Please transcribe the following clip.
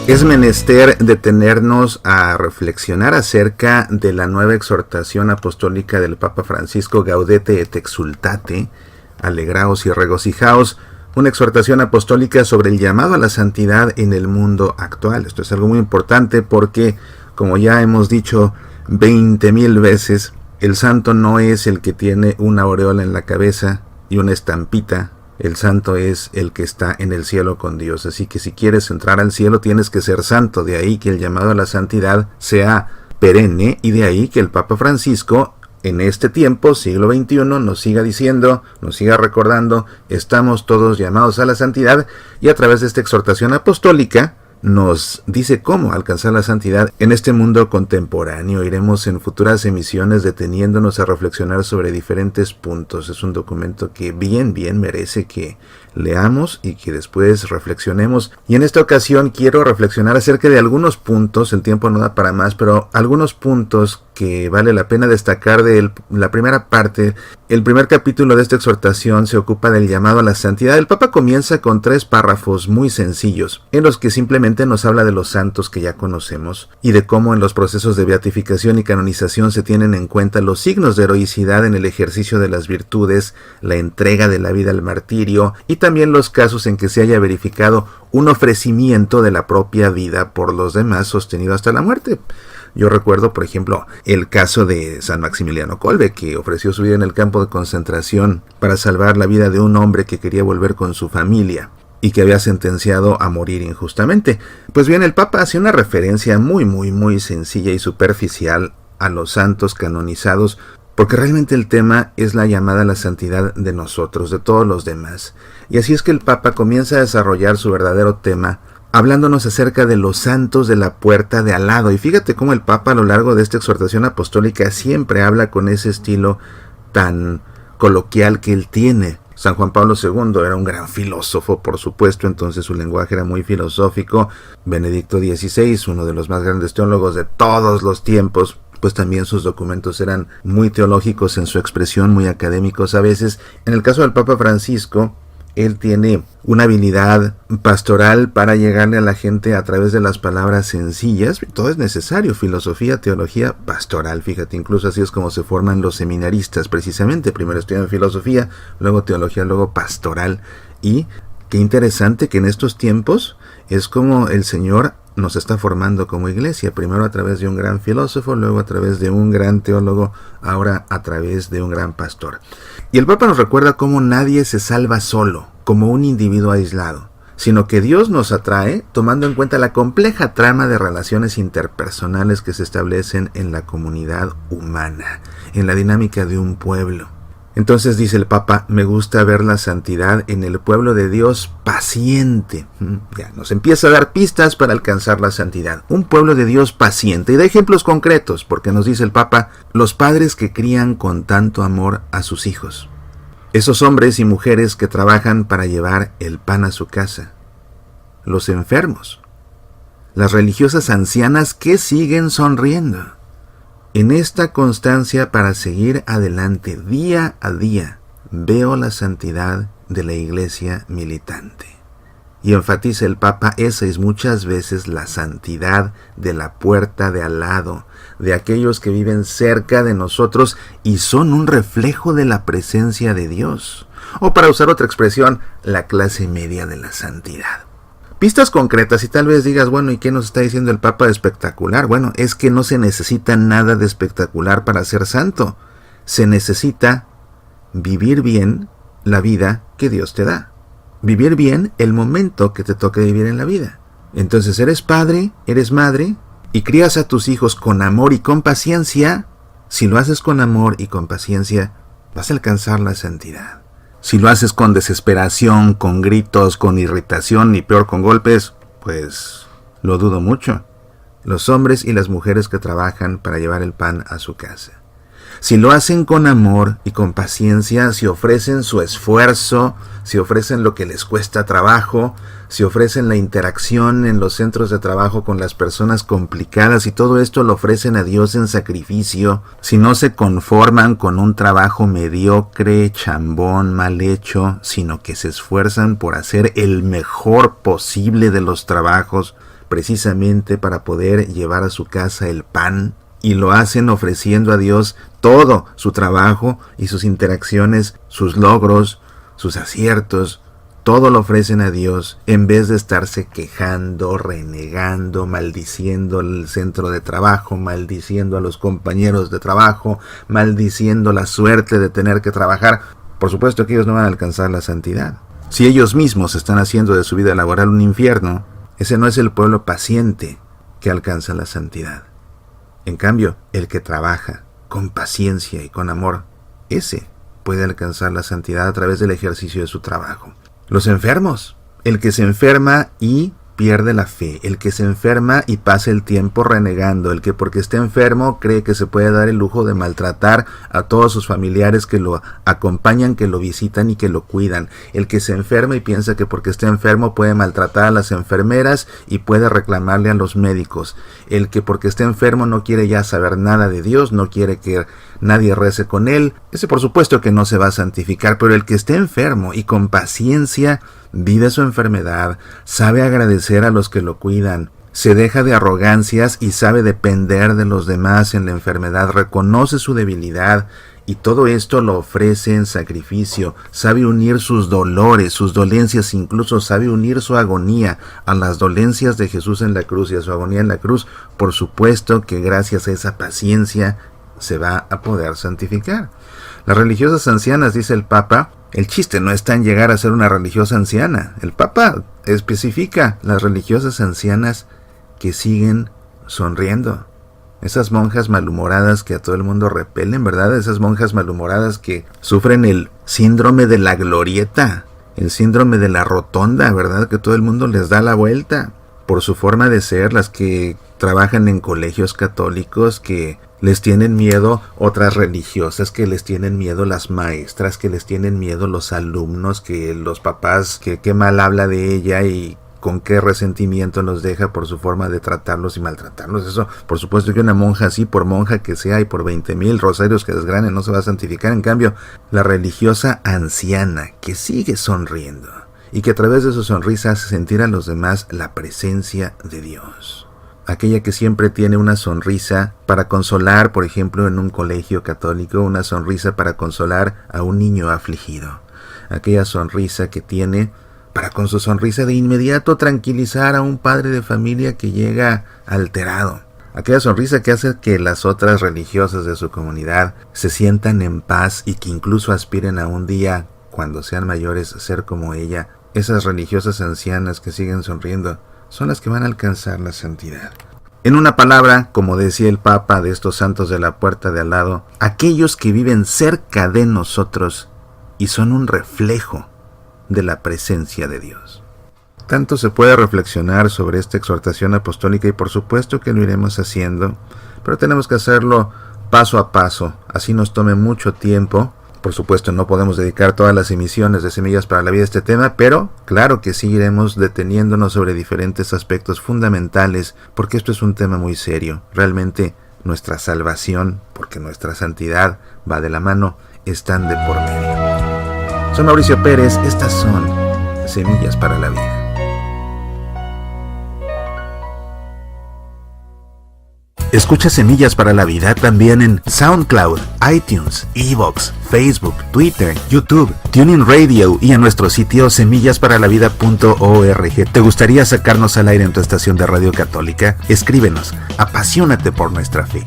Es menester detenernos a reflexionar acerca de la nueva exhortación apostólica del Papa Francisco, Gaudete et Exsultate, alegraos y regocijaos, una exhortación apostólica sobre el llamado a la santidad en el mundo actual. Esto es algo muy importante porque, como ya hemos dicho 20,000 veces, el santo no es el que tiene una aureola en la cabeza y una estampita. El santo es el que está en el cielo con Dios. Así que si quieres entrar al cielo tienes que ser santo. De ahí que el llamado a la santidad sea perenne y de ahí que el Papa Francisco en este tiempo, siglo XXI, nos siga diciendo, nos siga recordando, estamos todos llamados a la santidad, y a través de esta exhortación apostólica nos dice cómo alcanzar la santidad en este mundo contemporáneo. Iremos en futuras emisiones deteniéndonos a reflexionar sobre diferentes puntos. Es un documento que bien merece que leamos y que después reflexionemos. Y en esta ocasión quiero reflexionar acerca de algunos puntos, el tiempo no da para más, pero algunos puntos que vale la pena destacar de la primera parte. El primer capítulo de esta exhortación se ocupa del llamado a la santidad. El Papa comienza con 3 párrafos muy sencillos, en los que simplemente nos habla de los santos que ya conocemos y de cómo en los procesos de beatificación y canonización se tienen en cuenta los signos de heroicidad en el ejercicio de las virtudes, la entrega de la vida al martirio y también los casos en que se haya verificado un ofrecimiento de la propia vida por los demás sostenido hasta la muerte. Yo recuerdo, por ejemplo, el caso de San Maximiliano Kolbe, que ofreció su vida en el campo de concentración para salvar la vida de un hombre que quería volver con su familia y que había sentenciado a morir injustamente. Pues bien, el Papa hace una referencia muy sencilla y superficial a los santos canonizados, porque realmente el tema es la llamada a la santidad de nosotros, de todos los demás. Y así es que el Papa comienza a desarrollar su verdadero tema, hablándonos acerca de los santos de la puerta de al lado. Y fíjate cómo el Papa a lo largo de esta exhortación apostólica siempre habla con ese estilo tan coloquial que él tiene. San Juan Pablo II era un gran filósofo, por supuesto, entonces su lenguaje era muy filosófico. Benedicto XVI, uno de los más grandes teólogos de todos los tiempos, pues también sus documentos eran muy teológicos en su expresión, muy académicos a veces. En el caso del Papa Francisco, él tiene una habilidad pastoral para llegarle a la gente a través de las palabras sencillas. Todo es necesario, filosofía, teología, pastoral. Fíjate, incluso así es como se forman los seminaristas, precisamente. Primero estudian filosofía, luego teología, luego pastoral. Y qué interesante que en estos tiempos es como el Señor nos está formando como iglesia, primero a través de un gran filósofo, luego a través de un gran teólogo, ahora a través de un gran pastor. Y el Papa nos recuerda cómo nadie se salva solo, como un individuo aislado, sino que Dios nos atrae tomando en cuenta la compleja trama de relaciones interpersonales que se establecen en la comunidad humana, en la dinámica de un pueblo. Entonces dice el Papa, me gusta ver la santidad en el pueblo de Dios paciente. Ya nos empieza a dar pistas para alcanzar la santidad. Un pueblo de Dios paciente. Y da ejemplos concretos, porque nos dice el Papa, los padres que crían con tanto amor a sus hijos. Esos hombres y mujeres que trabajan para llevar el pan a su casa. Los enfermos. Las religiosas ancianas que siguen sonriendo. En esta constancia para seguir adelante día a día, veo la santidad de la iglesia militante. Y enfatiza el Papa, esa es muchas veces la santidad de la puerta de al lado, de aquellos que viven cerca de nosotros y son un reflejo de la presencia de Dios. O para usar otra expresión, la clase media de la santidad. Pistas concretas y tal vez digas, bueno, ¿y qué nos está diciendo el Papa de espectacular? Bueno, es que no se necesita nada de espectacular para ser santo. Se necesita vivir bien la vida que Dios te da. Vivir bien el momento que te toque vivir en la vida. Entonces eres padre, eres madre y crías a tus hijos con amor y con paciencia. Si lo haces con amor y con paciencia, vas a alcanzar la santidad. Si lo haces con desesperación, con gritos, con irritación y peor con golpes, pues lo dudo mucho. Los hombres y las mujeres que trabajan para llevar el pan a su casa. Si lo hacen con amor y con paciencia, si ofrecen su esfuerzo, si ofrecen lo que les cuesta trabajo, si ofrecen la interacción en los centros de trabajo con las personas complicadas y todo esto lo ofrecen a Dios en sacrificio, si no se conforman con un trabajo mediocre, chambón, mal hecho, sino que se esfuerzan por hacer el mejor posible de los trabajos, precisamente para poder llevar a su casa el pan, y lo hacen ofreciendo a Dios todo su trabajo y sus interacciones, sus logros, sus aciertos. Todo lo ofrecen a Dios en vez de estarse quejando, renegando, maldiciendo el centro de trabajo, maldiciendo a los compañeros de trabajo, maldiciendo la suerte de tener que trabajar. Por supuesto que ellos no van a alcanzar la santidad. Si ellos mismos están haciendo de su vida laboral un infierno, ese no es el pueblo paciente que alcanza la santidad. En cambio, el que trabaja con paciencia y con amor, ese puede alcanzar la santidad a través del ejercicio de su trabajo. Los enfermos, el que se enferma y pierde la fe, el que se enferma y pasa el tiempo renegando, el que porque está enfermo cree que se puede dar el lujo de maltratar a todos sus familiares que lo acompañan, que lo visitan y que lo cuidan, el que se enferma y piensa que porque está enfermo puede maltratar a las enfermeras y puede reclamarle a los médicos, el que porque está enfermo no quiere ya saber nada de Dios, no quiere que nadie rece con él, ese por supuesto que no se va a santificar, pero el que esté enfermo y con paciencia vive su enfermedad, sabe agradecer a los que lo cuidan, se deja de arrogancias y sabe depender de los demás en la enfermedad, reconoce su debilidad y todo esto lo ofrece en sacrificio, sabe unir sus dolores, sus dolencias, incluso sabe unir su agonía a las dolencias de Jesús en la cruz y a su agonía en la cruz. Por supuesto que gracias a esa paciencia se va a poder santificar. Las religiosas ancianas, dice el Papa, el chiste no está en llegar a ser una religiosa anciana. El Papa especifica las religiosas ancianas que siguen sonriendo. Esas monjas malhumoradas que a todo el mundo repelen, ¿verdad? Esas monjas malhumoradas que sufren el síndrome de la glorieta, el síndrome de la rotonda, ¿verdad? Que todo el mundo les da la vuelta por su forma de ser, las que trabajan en colegios católicos, que les tienen miedo otras religiosas, que les tienen miedo las maestras, que les tienen miedo los alumnos, que los papás, que qué mal habla de ella y con qué resentimiento nos deja por su forma de tratarlos y maltratarlos. Eso, por supuesto que una monja así, por monja que sea y por 20,000 rosarios que desgrane, no se va a santificar. En cambio, la religiosa anciana que sigue sonriendo y que a través de su sonrisa hace sentir a los demás la presencia de Dios. Aquella que siempre tiene una sonrisa para consolar, por ejemplo, en un colegio católico, una sonrisa para consolar a un niño afligido. Aquella sonrisa que tiene para con su sonrisa de inmediato tranquilizar a un padre de familia que llega alterado. Aquella sonrisa que hace que las otras religiosas de su comunidad se sientan en paz y que incluso aspiren a un día, cuando sean mayores, ser como ella. Esas religiosas ancianas que siguen sonriendo son las que van a alcanzar la santidad. En una palabra, como decía el Papa de estos santos de la puerta de al lado, aquellos que viven cerca de nosotros y son un reflejo de la presencia de Dios. Tanto se puede reflexionar sobre esta exhortación apostólica y por supuesto que lo iremos haciendo, pero tenemos que hacerlo paso a paso, así nos tome mucho tiempo. Por supuesto no podemos dedicar todas las emisiones de Semillas para la Vida a este tema, pero claro que sí iremos deteniéndonos sobre diferentes aspectos fundamentales, porque esto es un tema muy serio. Realmente nuestra salvación, porque nuestra santidad va de la mano, están de por medio. Soy Mauricio Pérez, estas son Semillas para la Vida. Escucha Semillas para la Vida también en SoundCloud, iTunes, iVoox, Facebook, Twitter, YouTube, TuneIn Radio y en nuestro sitio semillasparalavida.org. ¿Te gustaría sacarnos al aire en tu estación de radio católica? Escríbenos. Apasionate por nuestra fe.